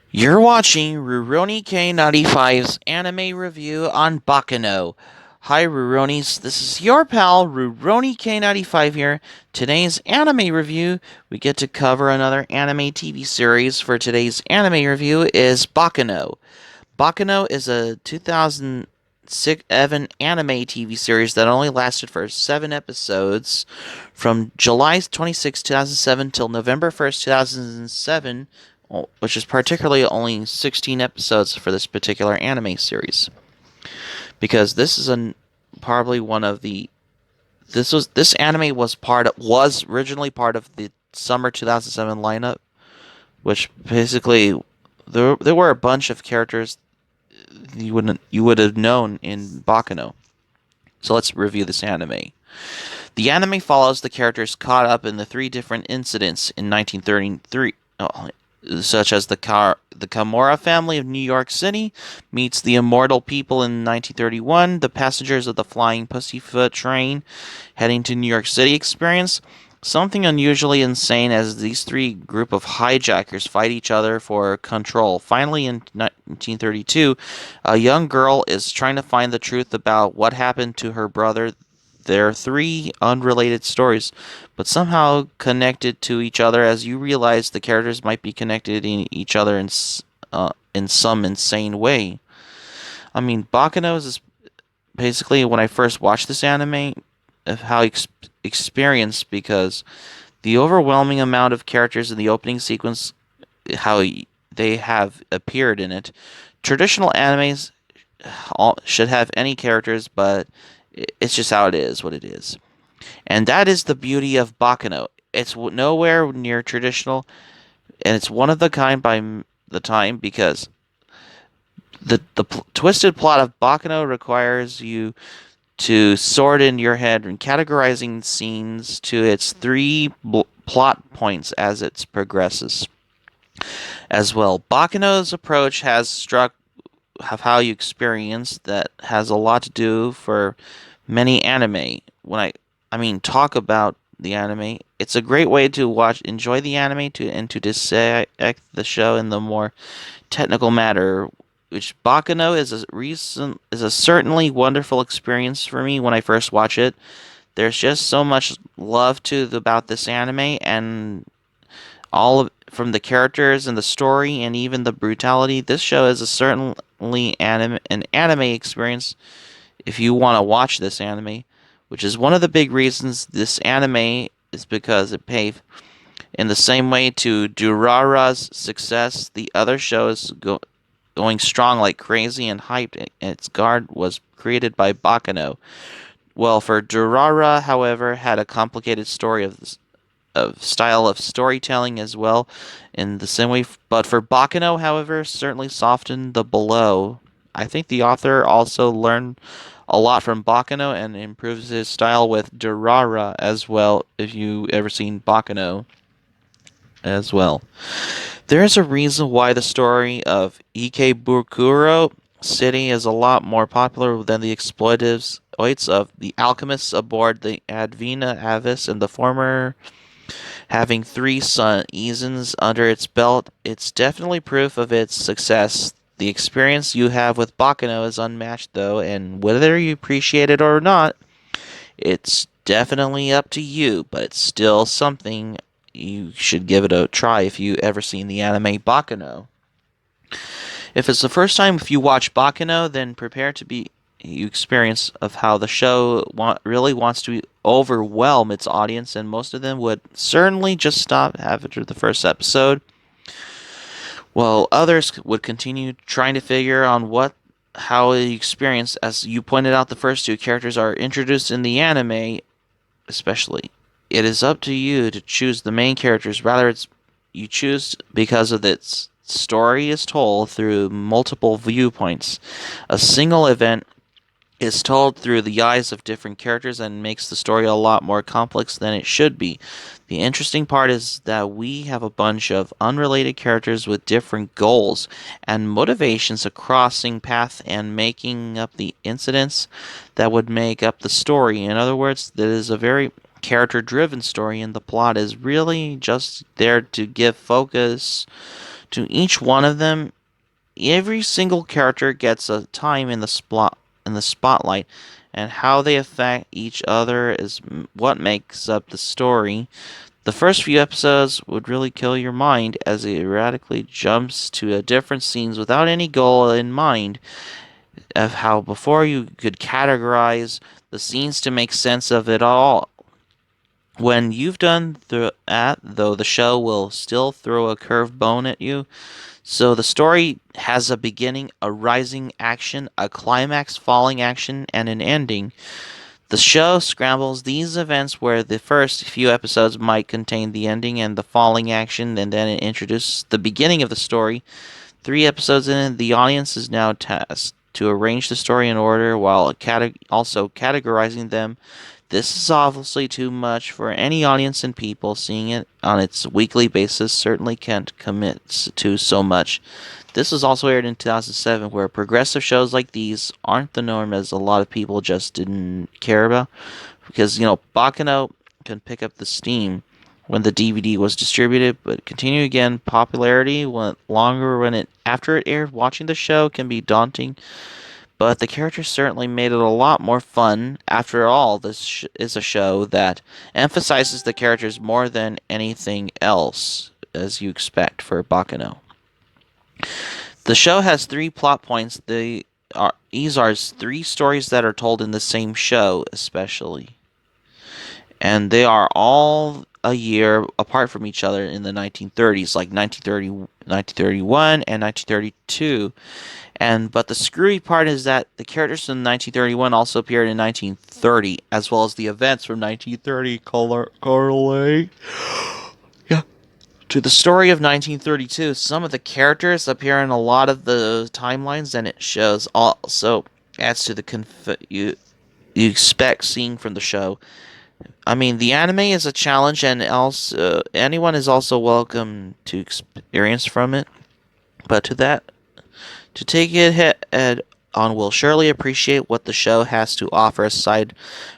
You're watching Rurouni K95's anime review on Baccano. Hi Ruronis, this is your pal Rurouni K95 here. Today's anime review, we get to cover another anime TV series. For today's anime review is Baccano. Baccano is a 2007 anime TV series that only lasted for 7 episodes from July 26, 2007 till November 1st, 2007, which is particularly only 16 episodes for this particular anime series. Because this is probably one of the this anime was originally part of the summer 2007 lineup, which basically there were a bunch of characters you would have known in Baccano. So let's review this anime. The anime follows the characters caught up in the three different incidents in 1933, such as the Kamora family of New York City meets the immortal people in 1931, the passengers of the Flying Pussyfoot train heading to New York City experience something unusually insane as these three group of hijackers fight each other for control. Finally, in 1932, a young girl is trying to find the truth about what happened to her brother. There are three unrelated stories, but somehow connected to each other as you realize the characters might be connected in each other in some insane way. I mean, Baccano is basically when I first watched this anime, of how experienced because the overwhelming amount of characters in the opening sequence, how they have appeared in it. Traditional animes should have any characters, but it's just how it is, what it is. And that is the beauty of Baccano. It's nowhere near traditional, and it's one of the kind by the time because the twisted plot of Baccano requires you to sort in your head and categorizing scenes to its three plot points as it progresses. As well, Baccano's approach has struck of how you experience that has a lot to do for many anime. I mean talk about the anime, it's a great way to enjoy the anime to dissect the show in the more technical matter, which Baccano is a certainly wonderful experience for me when I first watch it. There's just so much love about this anime and from the characters and the story and even the brutality. This show is a certainly an anime experience if you want to watch this anime, which is one of the big reasons this anime is because it paved in the same way to Durara's success. The other shows going strong like crazy and hyped, and its guard was created by Baccano. Well, for Durara, however, had a complicated story of style of storytelling as well, in the same way. But for Baccano, however, certainly softened the blow. I think the author also learned a lot from Baccano and improves his style with Durara as well. If you ever seen Baccano as well. There's a reason why the story of Ikebukuro City is a lot more popular than the exploitives of the alchemists aboard the Advina Avis and the former having three seasons under its belt. It's definitely proof of its success. The experience you have with Baccano is unmatched though, and whether you appreciate it or not, it's definitely up to you, but it's still something you should give it a try if you ever seen the anime Baccano. If it's the first time if you watch Baccano, then prepare to be you experience of how the show really wants to overwhelm its audience, and most of them would certainly just stop after the first episode, while others would continue trying to figure on how the experience, as you pointed out, the first two characters are introduced in the anime especially. It is up to you to choose the main characters. Rather, it's you choose because of its story is told through multiple viewpoints. A single event is told through the eyes of different characters and makes the story a lot more complex than it should be. The interesting part is that we have a bunch of unrelated characters with different goals and motivations, a crossing path and making up the incidents that would make up the story. In other words, that is a very character driven story, and the plot is really just there to give focus To each one of them, every single character gets a time in the spotlight, and how they affect each other is what makes up the story. The first few episodes would really kill your mind as it erratically jumps to a different scenes without any goal in mind of how before you could categorize the scenes to make sense of it all. When you've done that, though, the show will still throw a curved bone at you. So the story has a beginning, a rising action, a climax falling action, and an ending. The show scrambles these events where the first few episodes might contain the ending and the falling action, and then it introduces the beginning of the story. 3 episodes in, the audience is now tasked to arrange the story in order while also categorizing them. This is obviously too much for any audience, and people seeing it on its weekly basis certainly can't commit to so much. This was also aired in 2007, where progressive shows like these aren't the norm, as a lot of people just didn't care about. Because, Baccano can pick up the steam when the DVD was distributed, but continue again. Popularity went longer when it after it aired. Watching the show can be daunting, but the characters certainly made it a lot more fun. After all, this is a show that emphasizes the characters more than anything else, as you expect for Baccano. The show has 3 plot points. These are 3 stories that are told in the same show, especially. And they are all a year apart from each other in the 1930s, like 1930, 1931 and 1932. But the screwy part is that the characters from 1931 also appeared in 1930, as well as the events from 1930 correlate. Yeah. To the story of 1932, some of the characters appear in a lot of the timelines, and it shows also adds to the you expect seeing from the show. I mean, the anime is a challenge, and else anyone is also welcome to experience from it. But to take it head on will surely appreciate what the show has to offer. Aside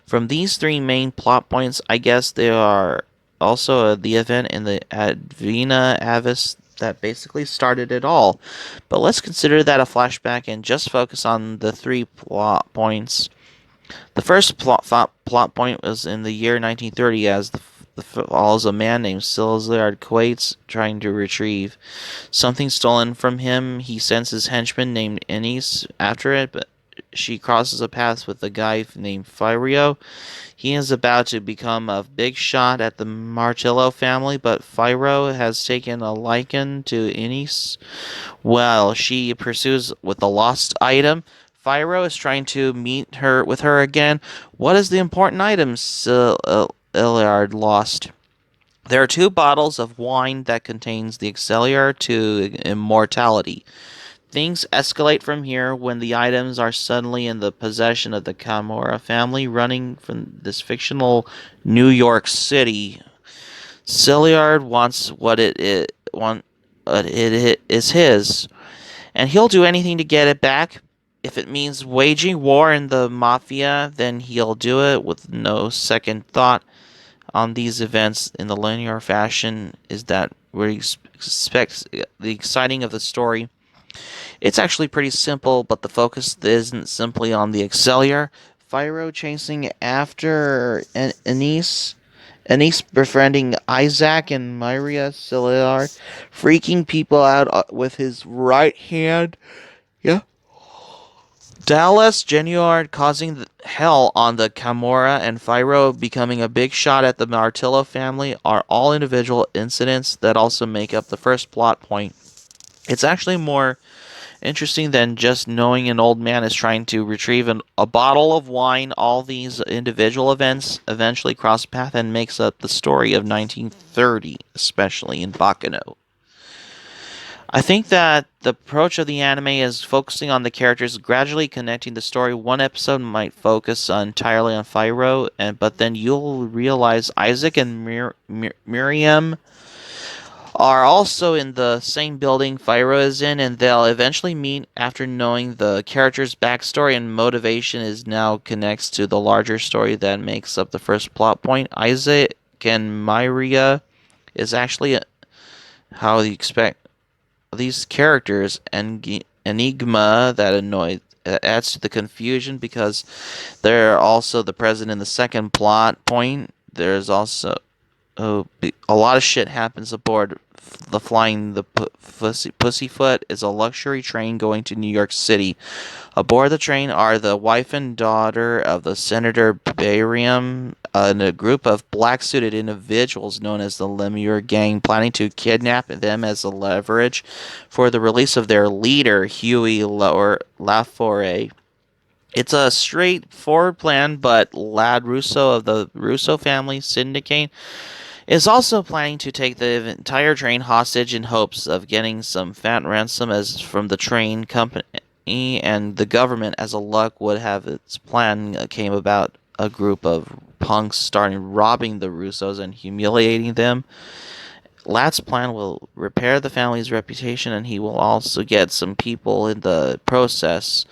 from these 3 main plot points, I guess there are also the event in the Advena Avis that basically started it all. But let's consider that a flashback and just focus on the 3 plot points. The first plot point was in the year 1930 as the follows a man named Silzard Quates trying to retrieve something stolen from him. He sends his henchman named Ennis after it, but she crosses a path with a guy named Firio. He is about to become a big shot at the Martillo family, but Firo has taken a liking to Ennis. While she pursues with the lost item, Firo is trying to meet her with her again. What is the important item Illard lost? There are 2 bottles of wine that contains the Excelliar to immortality. Things escalate from here when the items are suddenly in the possession of the Camorra family running from this fictional New York City. Cilliard wants what it is his, and he'll do anything to get it back. If it means waging war in the mafia, then he'll do it with no second thought. On these events in the linear fashion is that we expect the exciting of the story. It's actually pretty simple, but the focus isn't simply on the Excelliar. Fyro chasing after Anise befriending Isaac and Myria Ciliar, freaking people out with his right hand. Yeah. Dallas Genuard causing hell on the Camorra, and Fyro becoming a big shot at the Martillo family are all individual incidents that also make up the first plot point. It's actually more interesting than just knowing an old man is trying to retrieve a bottle of wine. All these individual events eventually cross path and makes up the story of 1930, especially in Baccano. I think that the approach of the anime is focusing on the characters, gradually connecting the story. One episode might focus entirely on Fyro, but then you'll realize Isaac and Miriam are also in the same building Fyro is in, and they'll eventually meet after knowing the character's backstory and motivation is now connects to the larger story that makes up the first plot point. Isaac and Myria is actually how you expect. these characters enigma that annoys adds to the confusion because they're also the present in the second plot point. There's also a lot of shit happens aboard the Flying the Pussyfoot is a luxury train going to New York City. Aboard the train are the wife and daughter of the Senator Barium and a group of black-suited individuals known as the Lemure Gang planning to kidnap them as a leverage for the release of their leader, Huey Laforet. It's a straightforward plan, but Lad Russo of the Russo family syndicate is also planning to take the entire train hostage in hopes of getting some fat ransom as from the train company and the government. As a luck would have its plan came about a group of punks starting robbing the Russos and humiliating them. Lat's plan will repair the family's reputation and he will also get some people in the process.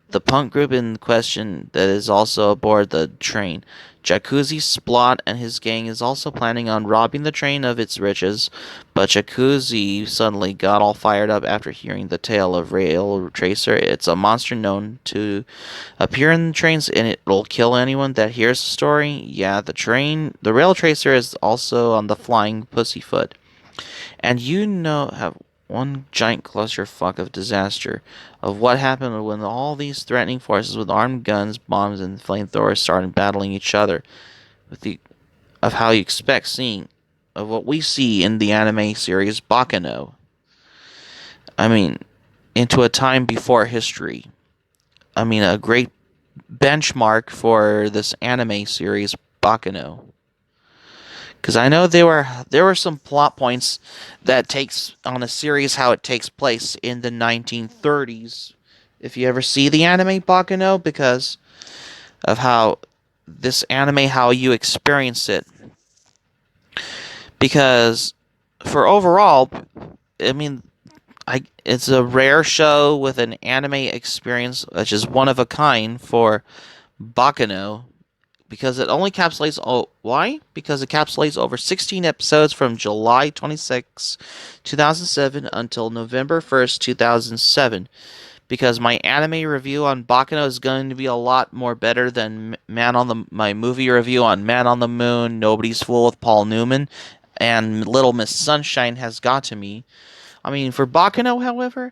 The punk group in question that is also aboard the train. Jacuzzi Splot and his gang is also planning on robbing the train of its riches, but Jacuzzi suddenly got all fired up after hearing the tale of Rail Tracer. It's a monster known to appear in the trains and it will kill anyone that hears the story. Yeah, the Rail Tracer is also on the Flying Pussyfoot. And have one giant clusterfuck of disaster of what happened when all these threatening forces with armed guns, bombs, and flamethrowers started battling each other. With the of how you expect seeing of what we see in the anime series Baccano. I mean, into a time before history. I mean, a great benchmark for this anime series Baccano. Because I know there were some plot points that takes on a series how it takes place in the 1930s. If you ever see the anime Baccano, because of how this anime how you experience it. Because for overall, I mean, it's a rare show with an anime experience which is one of a kind for Baccano because it only encapsulates why? Because it encapsulates over 16 episodes from July 26, 2007 until November 1st, 2007. Because my anime review on Baccano is going to be a lot more better than my movie review on Man on the Moon, Nobody's Fool with Paul Newman, and Little Miss Sunshine has got to me. I mean, for Baccano, however,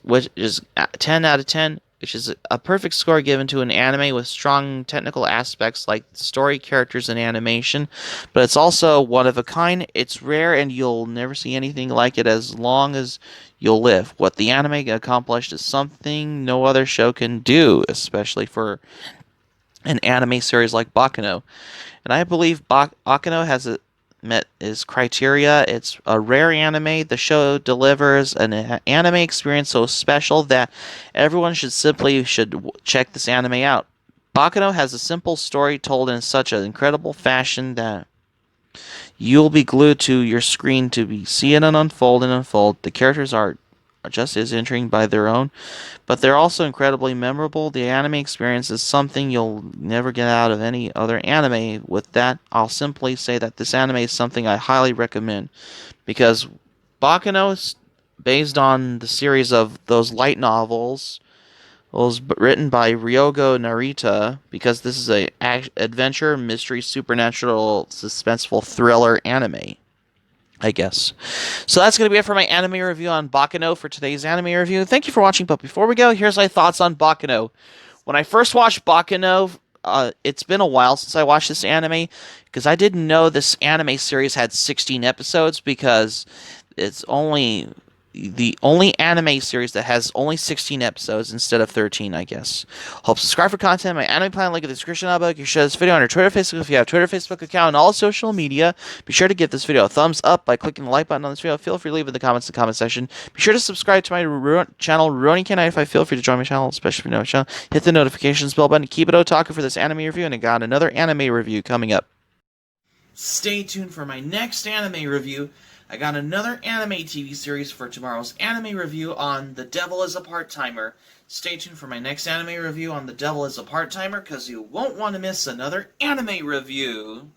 which is 10 out of 10, which is a perfect score given to an anime with strong technical aspects like story, characters, and animation. But it's also one of a kind. It's rare, and you'll never see anything like it as long as you'll live. What the anime accomplished is something no other show can do, especially for an anime series like Baccano. And I believe Baccano has met his criteria. It's a rare anime. The show delivers an anime experience so special that everyone should check this anime out. Baccano has a simple story told in such an incredible fashion that you'll be glued to your screen to see it unfold and unfold. The characters are just as intriguing by their own, but they're also incredibly memorable. The anime experience is something you'll never get out of any other anime. With that, I'll simply say that this anime is something I highly recommend because Baccano is based on the series of those light novels was written by Ryogo Narita because this is a adventure, mystery, supernatural, suspenseful thriller anime. I guess. So that's going to be it for my anime review on Baccano for today's anime review. Thank you for watching, but before we go, here's my thoughts on Baccano. When I first watched Baccano, it's been a while since I watched this anime, because I didn't know this anime series had 16 episodes, because it's the only anime series that has only 16 episodes instead of 13, I guess. Hope subscribe for content. My anime plan link in the description below. You can share this video on your Twitter, Facebook if you have a Twitter, Facebook account, and all social media. Be sure to give this video a thumbs up by clicking the like button on this video. Feel free to leave in the comments in the comment section. Be sure to subscribe to my channel, RurouniK95. Feel free to join my channel, especially if you're new to my channel. Hit the notifications bell button. Keep it otaku for this anime review, and I got another anime review coming up. Stay tuned for my next anime review. I got another anime TV series for tomorrow's anime review on The Devil is a Part-Timer. Stay tuned for my next anime review on The Devil is a Part-Timer, because you won't want to miss another anime review.